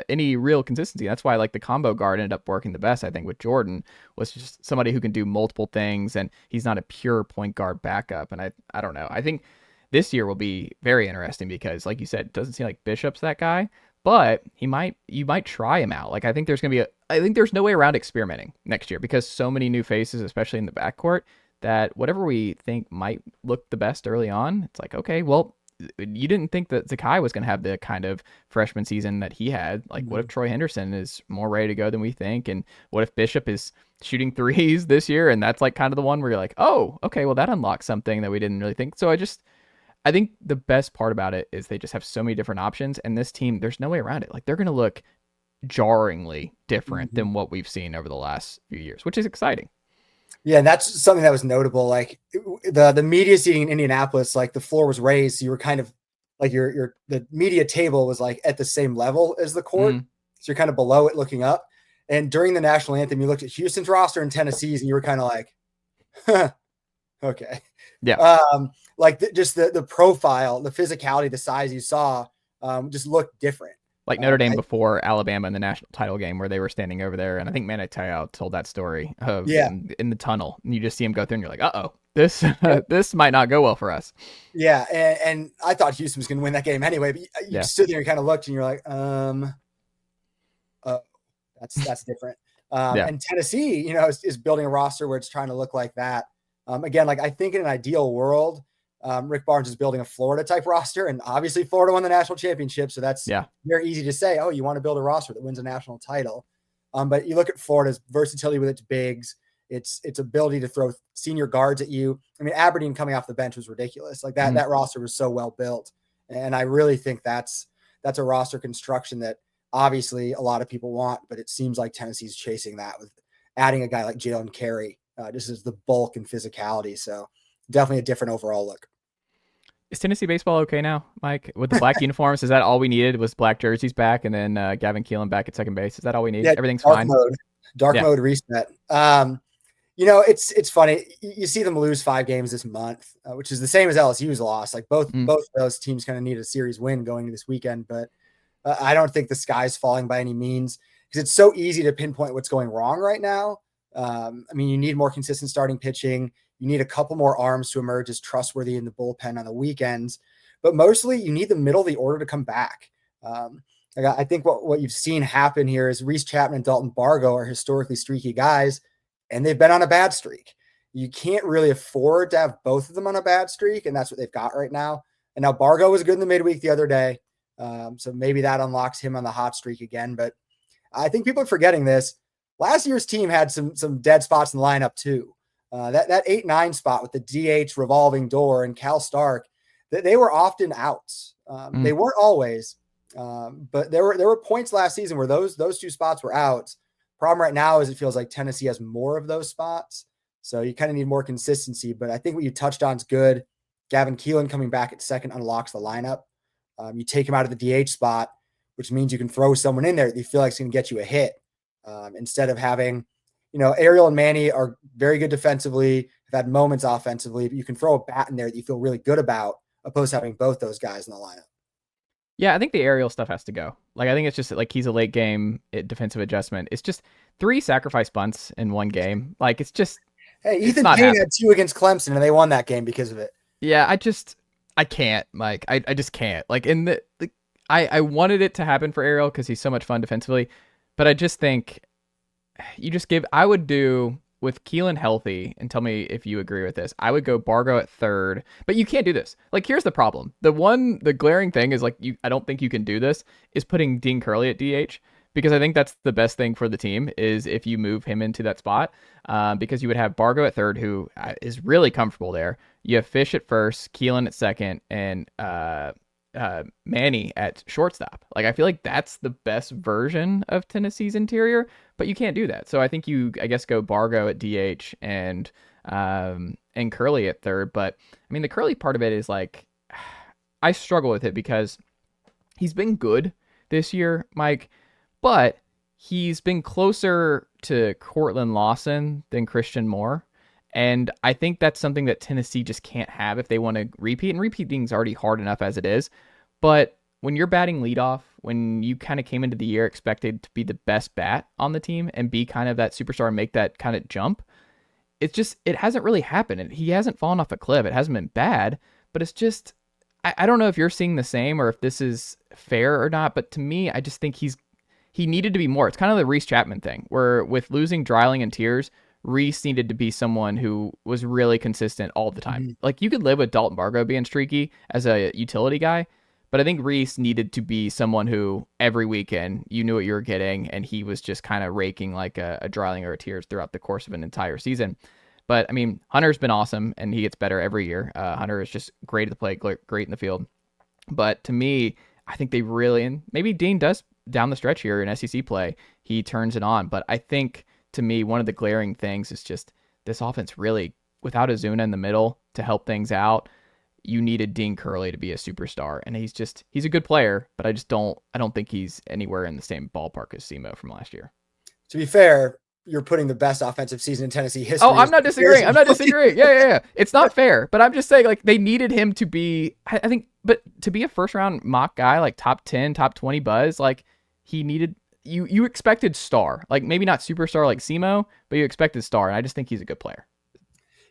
Speaker 2: any real consistency. That's why like the combo guard ended up working the best, I think, with Jordan, was just somebody who can do multiple things, and he's not a pure point guard backup. And I don't know. I think this year will be very interesting because, like you said, it doesn't seem like Bishop's that guy, but you might try him out. Like I think there's no way around experimenting next year because so many new faces, especially in the backcourt, that whatever we think might look the best early on, it's like, okay, well, you didn't think that Zakai was going to have the kind of freshman season that he had. Like, what if Troy Henderson is more ready to go than we think? And what if Bishop is shooting threes this year? And that's like kind of the one where you're like, oh, okay, well, that unlocks something that we didn't really think. So I think the best part about it is they just have so many different options, and this team, there's no way around it. Like they're going to look jarringly different than what we've seen over the last few years, which is exciting.
Speaker 4: Yeah, and that's something that was notable. Like the media seating in Indianapolis, like the floor was raised, so you were kind of like the media table was like at the same level as the court, so you're kind of below it looking up. And during the national anthem, you looked at Houston's roster and Tennessee's, and you were kind of like, huh, okay.
Speaker 2: Yeah.
Speaker 4: Just the profile, the physicality, the size you saw just looked different.
Speaker 2: Like Notre Dame before Alabama in the national title game where they were standing over there. And I think Macintyre told that story of in the tunnel. And you just see him go through and you're like, uh-oh, this might not go well for us.
Speaker 4: Yeah. And I thought Houston was going to win that game anyway. But you stood there and kind of looked and you're like, that's different. And Tennessee, is building a roster where it's trying to look like that. Again, like I think in an ideal world, Rick Barnes is building a Florida type roster, and obviously Florida won the national championship. So that's very easy to say, oh, you want to build a roster that wins a national title. But you look at Florida's versatility with its bigs, its ability to throw senior guards at you. I mean, Aberdeen coming off the bench was ridiculous. Like that roster was so well built. And I really think that's a roster construction that obviously a lot of people want, but it seems like Tennessee's chasing that with adding a guy like Jaylen Carey, just as the bulk and physicality. So definitely a different overall look.
Speaker 2: Is Tennessee baseball okay now, Mike? With the black uniforms, is that all we needed? Was black jerseys back and then Gavin Keelan back at second base? Is that all we need?
Speaker 4: Yeah,
Speaker 2: everything's fine.
Speaker 4: Dark mode reset. It's funny. You see them lose 5 games this month, which is the same as LSU's loss. Like both those teams kind of need a series win going into this weekend, but I don't think the sky's falling by any means because it's so easy to pinpoint what's going wrong right now. You need more consistent starting pitching. You need a couple more arms to emerge as trustworthy in the bullpen on the weekends, but mostly you need the middle of the order to come back. I think what you've seen happen here is Reese Chapman and Dalton Bargo are historically streaky guys, and they've been on a bad streak. You can't really afford to have both of them on a bad streak, and that's what they've got right now. And now Bargo was good in the midweek the other day, so maybe that unlocks him on the hot streak again. But I think people are forgetting this. Last year's team had some dead spots in the lineup too. That 8-9 spot with the DH revolving door and Cal Stark, they were often outs. They weren't always, but there were points last season where those 2 spots were outs. Problem right now is it feels like Tennessee has more of those spots, so you kind of need more consistency. But I think what you touched on is good. Gavin Keelan coming back at second unlocks the lineup. You take him out of the DH spot, which means you can throw someone in there that you feel like is going to get you a hit instead of having. Ariel and Manny are very good defensively, have had moments offensively, but you can throw a bat in there that you feel really good about, opposed to having both those guys in the lineup.
Speaker 2: Yeah, I think the Ariel stuff has to go. Like, I think it's just like he's a late game defensive adjustment. It's just 3 sacrifice bunts in one game. Like, it's just.
Speaker 4: Hey, Ethan Payne had 2 against Clemson, and they won that game because of it.
Speaker 2: Yeah, I can't, Mike. I just can't. Like, I wanted it to happen for Ariel because he's so much fun defensively, but I just think. I would do with Keelan healthy, and tell me if you agree with this, I would go Bargo at third, but you can't do this. Like, here's the problem. The glaring thing is, like, I don't think you can do this, is putting Dean Curley at DH, because I think that's the best thing for the team is if you move him into that spot, because you would have Bargo at third, who is really comfortable there. You have Fish at first, Keelan at second, and Manny at shortstop. Like, I feel like that's the best version of Tennessee's interior, but you can't do that. So I think I guess, go Bargo at DH and Curley at third. But I mean, the Curley part of it is like, I struggle with it because he's been good this year, Mike, but he's been closer to Cortland Lawson than Christian Moore. And I think that's something that Tennessee just can't have if they want to repeat. And repeating is already hard enough as it is. But when you're batting leadoff, when you kind of came into the year expected to be the best bat on the team and be kind of that superstar and make that kind of jump, it hasn't really happened. And he hasn't fallen off a cliff. It hasn't been bad, but it's just, I don't know if you're seeing the same or if this is fair or not. But to me, I just think he needed to be more. It's kind of the Reese Chapman thing, where with losing Dreiling and Tiers, Reese needed to be someone who was really consistent all the time. Like, you could live with Dalton Bargo being streaky as a utility guy, but I think Reese needed to be someone who every weekend you knew what you were getting, and he was just kind of raking like a Dreiling or a Tiers throughout the course of an entire season. But I mean, Hunter's been awesome, and he gets better every year. Hunter is just great at the plate, great in the field. But to me, I think they really, and maybe Dean does down the stretch here in SEC play, he turns it on. But I think, to me, one of the glaring things is just this offense really, without Azuna in the middle to help things out, you needed Dean Curley to be a superstar. And he's a good player, but I don't think he's anywhere in the same ballpark as Simo from last year.
Speaker 4: To be fair, you're putting the best offensive season in Tennessee history.
Speaker 2: Oh, I'm not disagreeing. Yeah. It's not fair, but I'm just saying, like, they needed him to be, I think, but to be a first round mock guy, like top 10, top 20 buzz, like, he needed, you expected star, like maybe not superstar like Simo, but you expected star. And I just think he's a good player.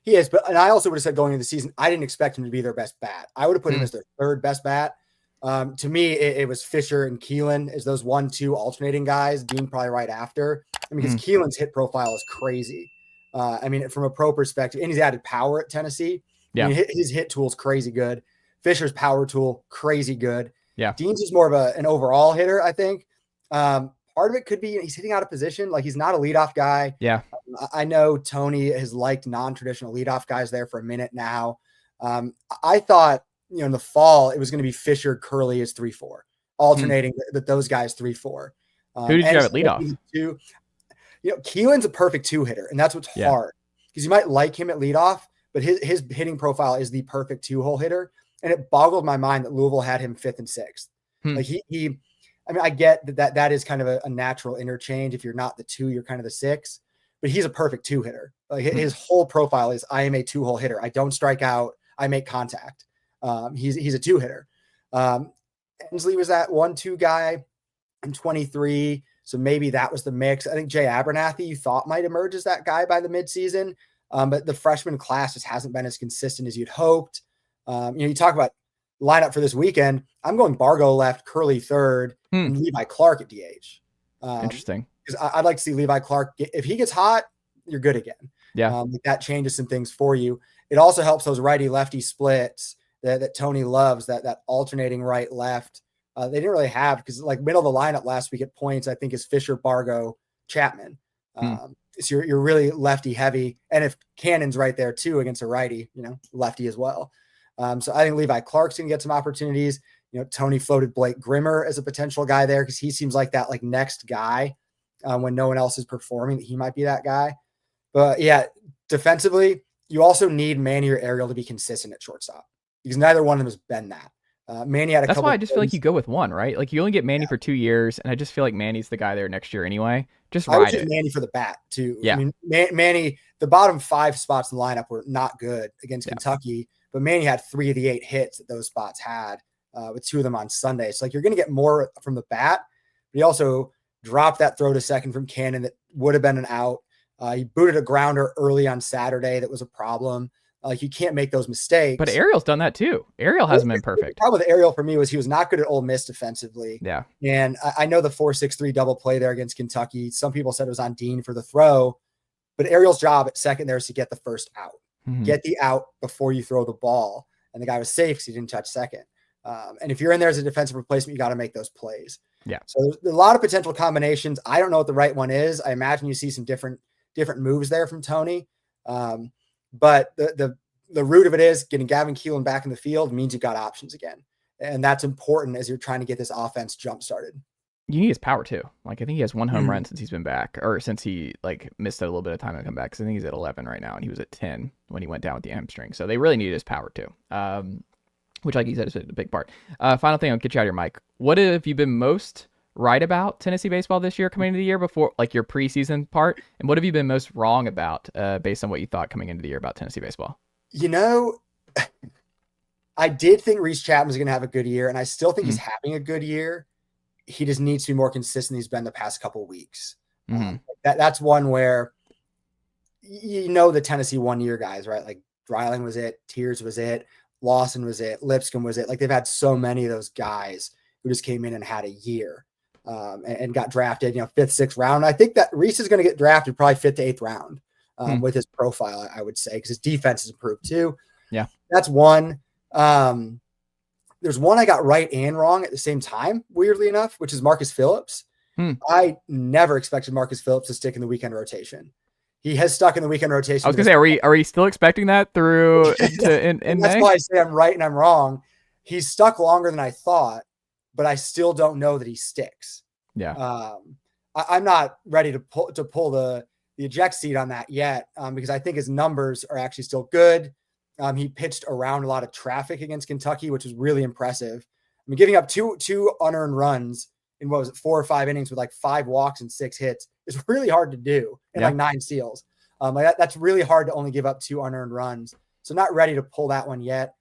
Speaker 4: He is, and I also would have said going into the season, I didn't expect him to be their best bat. I would have put him as their third best bat. To me, it was Fisher and Keelan as those 1-2 alternating guys. Dean probably right after. I mean, because Keelan's hit profile is crazy. I mean, from a pro perspective, and he's added power at Tennessee.
Speaker 2: Yeah,
Speaker 4: I mean, his hit tool is crazy good. Fisher's power tool, crazy good.
Speaker 2: Yeah,
Speaker 4: Dean's is more of an overall hitter, I think. Part of it could be he's hitting out of position. Like, he's not a leadoff guy.
Speaker 2: Yeah.
Speaker 4: I know Tony has liked non-traditional leadoff guys there for a minute now. I thought, in the fall, it was going to be Fisher, Curley as 3-4, alternating those guys 3-4.
Speaker 2: Who did you have at leadoff?
Speaker 4: Keelan's a perfect two hitter, and that's what's hard, because you might like him at leadoff, but his hitting profile is the perfect two-hole hitter. And it boggled my mind that Louisville had him 5th and 6th. Like I mean, I get that is kind of a natural interchange. If you're not the 2, you're kind of the 6, but he's a perfect two hitter. Like, his whole profile is, I am a 2-hole hitter. I don't strike out. I make contact. He's a two hitter. Ensley was that 1-2 guy in 23. So maybe that was the mix. I think Jay Abernathy, you thought might emerge as that guy by the midseason. But the freshman class just hasn't been as consistent as you'd hoped. You talk about lineup for this weekend. I'm going Bargo left, Curley third, and Levi Clark at DH.
Speaker 2: Interesting.
Speaker 4: Because I'd like to see Levi Clark. If he gets hot, you're good again.
Speaker 2: Yeah.
Speaker 4: That changes some things for you. It also helps those righty-lefty splits that Tony loves, that alternating right-left. They didn't really have, because like middle of the lineup last week at points, I think, is Fisher, Bargo, Chapman. So you're really lefty heavy. And if Cannon's right there too against a righty, lefty as well. So I think Levi Clark's going to get some opportunities. Tony floated Blake Grimmer as a potential guy there, because he seems like that next guy when no one else is performing, that he might be that guy. But yeah, defensively, you also need Manny or Ariel to be consistent at shortstop, because neither one of them has been that. Manny had a couple.
Speaker 2: That's why I just feel like you go with one, right? Like, you only get Manny for 2 years, and I just feel like Manny's the guy there next year anyway. Just
Speaker 4: I would
Speaker 2: ride
Speaker 4: choose
Speaker 2: it.
Speaker 4: Manny for the bat too.
Speaker 2: Yeah.
Speaker 4: I mean, Manny, the bottom 5 spots in the lineup were not good against Kentucky, but Manny had 3 of the 8 hits that those spots had, with 2 of them on Sunday. So you're going to get more from the bat, but he also dropped that throw to second from Cannon that would have been an out. He booted a grounder early on Saturday that was a problem. You can't make those mistakes.
Speaker 2: But Ariel's done that too. Ariel hasn't been perfect.
Speaker 4: The problem with Ariel for me was he was not good at Ole Miss defensively.
Speaker 2: Yeah.
Speaker 4: And I know the 4-6-3 double play there against Kentucky. Some people said it was on Dean for the throw. But Ariel's job at second there is to get the first out.
Speaker 2: Mhm.
Speaker 4: Get the out before you throw the ball. And the guy was safe because he didn't touch second. And if you're in there as a defensive replacement, you got to make those plays.
Speaker 2: Yeah.
Speaker 4: So there's a lot of potential combinations. I don't know what the right one is. I imagine you see some different moves there from Tony. But the root of it is getting Gavin Keelan back in the field means you've got options again. And that's important as you're trying to get this offense jump started.
Speaker 2: You need his power too. Like I think he has one home run since he's been back, or since he like missed a little bit of time to come back. Because I think he's at 11 right now, and he was at 10 when he went down with the hamstring. So they really need his power too, which, like you said, is a big part. Final thing, I'll get you out of your mic. What have you been most right about Tennessee baseball this year coming into the year before, like your preseason part, and what have you been most wrong about based on what you thought coming into the year about Tennessee baseball?
Speaker 4: You know, I did think Reese Chapman was going to have a good year, and I still think he's having a good year. He just needs to be more consistent than he's been the past couple of weeks. That's one where, the Tennessee 1 year guys, right? Like Dreiling was it, Tears was it, Lawson was it, Lipscomb was it. Like they've had so many of those guys who just came in and had a year and got drafted, 5th, 6th round. I think that Reese is going to get drafted probably 5th to 8th round with his profile, I would say, because his defense has improved too.
Speaker 2: Yeah.
Speaker 4: That's one. There's one I got right and wrong at the same time, weirdly enough, which is Marcus Phillips. I never expected Marcus Phillips to stick in the weekend rotation. He has stuck in the weekend rotation.
Speaker 2: I was going to say, are we still expecting that through in
Speaker 4: that's
Speaker 2: May?
Speaker 4: why I say I'm right and I'm wrong. He's stuck longer than I thought, but I still don't know that he sticks.
Speaker 2: Yeah.
Speaker 4: I'm not ready to pull the eject seat on that yet because I think his numbers are actually still good. He pitched around a lot of traffic against Kentucky, which was really impressive. I mean, giving up two unearned runs in 4 or 5 innings with like 5 walks and 6 hits is really hard to do, and like 9 steals. That's really hard to only give up 2 unearned runs. So not ready to pull that one yet.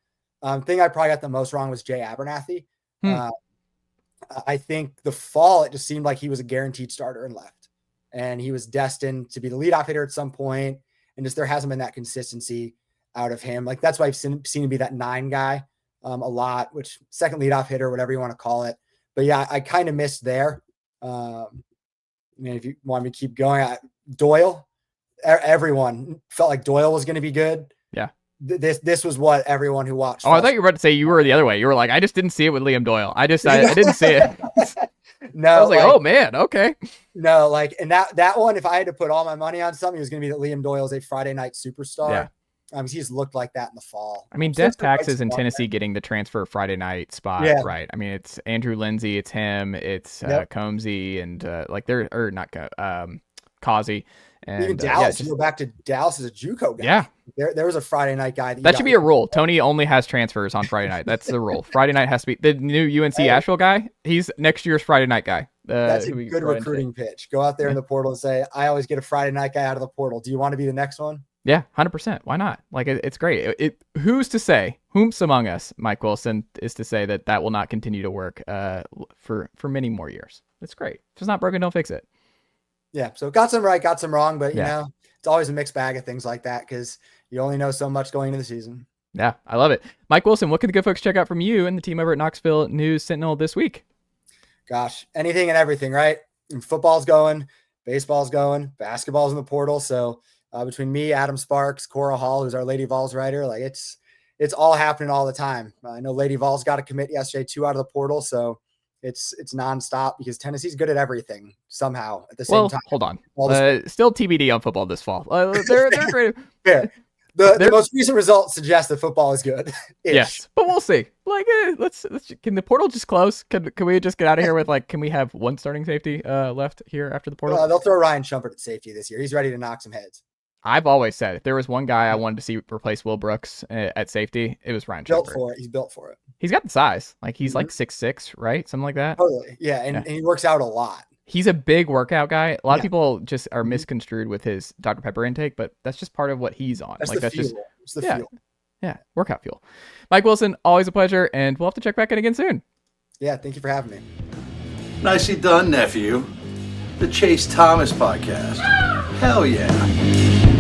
Speaker 4: Thing I probably got the most wrong was Jay Abernathy. I think the fall, it just seemed like he was a guaranteed starter and left, and he was destined to be the leadoff hitter at some point. And just there hasn't been that consistency out of him. Like that's why I've seen to be that 9 guy a lot, which second leadoff hitter, whatever you want to call it. But yeah, I kind of missed there. If you want me to keep going, Doyle, everyone felt like Doyle was going to be good.
Speaker 2: Yeah.
Speaker 4: This was what everyone who watched.
Speaker 2: Oh, I thought you were about to say you were the other way. You were like, I just didn't see it with Liam Doyle. I didn't see it.
Speaker 4: No,
Speaker 2: I was like, oh man, okay.
Speaker 4: No, and that one, if I had to put all my money on something, it was going to be that Liam Doyle is a Friday night superstar.
Speaker 2: Yeah.
Speaker 4: He's looked like that in the fall.
Speaker 2: I mean, death taxes in Tennessee getting the transfer Friday night spot, right? I mean, it's Andrew Lindsay, it's him, it's Combsy, and Causey. And
Speaker 4: even Dallas, you go back to Dallas as a JUCO guy.
Speaker 2: Yeah.
Speaker 4: There was a Friday night guy.
Speaker 2: That should be a rule. Tony only has transfers on Friday night. That's the rule. Friday night has to be the new UNC Asheville guy. He's next year's Friday night guy.
Speaker 4: That's a good recruiting pitch. Go out there in the portal and say, I always get a Friday night guy out of the portal. Do you want to be the next one?
Speaker 2: Yeah, 100%. Why not? Like, it's great. Who's to say, whom's among us, Mike Wilson, is to say that will not continue to work for many more years. It's great. If it's not broken, don't fix it.
Speaker 4: Yeah, so got some right, got some wrong, but, it's always a mixed bag of things like that because you only know so much going into the season.
Speaker 2: Yeah, I love it. Mike Wilson, what can the good folks check out from you and the team over at Knoxville News Sentinel this week?
Speaker 4: Gosh, anything and everything, right? And football's going, baseball's going, basketball's in the portal, so between me, Adam Sparks, Cora Hall, who's our Lady Vols writer, like it's all happening all the time. I know Lady Vols got a commit yesterday, 2 out of the portal, so it's nonstop because Tennessee's good at everything somehow at the same time.
Speaker 2: Hold on, still TBD on football this fall. They're great.
Speaker 4: Yeah. The most recent results suggest that football is good.
Speaker 2: Yes, but we'll see. Like, let's can the portal just close? Can we just get out of here with can we have one starting safety left here after the portal?
Speaker 4: They'll throw Ryan Shumpert at safety this year. He's ready to knock some heads.
Speaker 2: I've always said if there was one guy I wanted to see replace Will Brooks at safety, it was Ryan Shumpert.
Speaker 4: He's built for it.
Speaker 2: He's got the size. Like he's like 6'6", right? Something like that.
Speaker 4: Totally. Yeah, and he works out a lot.
Speaker 2: He's a big workout guy. A lot of people just are misconstrued with his Dr. Pepper intake, but that's just part of what he's on.
Speaker 4: That's
Speaker 2: the
Speaker 4: fuel. It's the fuel.
Speaker 2: Yeah, workout fuel. Mike Wilson, always a pleasure, and we'll have to check back in again soon.
Speaker 4: Yeah, thank you for having me.
Speaker 5: Nicely done, nephew. The Chase Thomas Podcast. Hell yeah.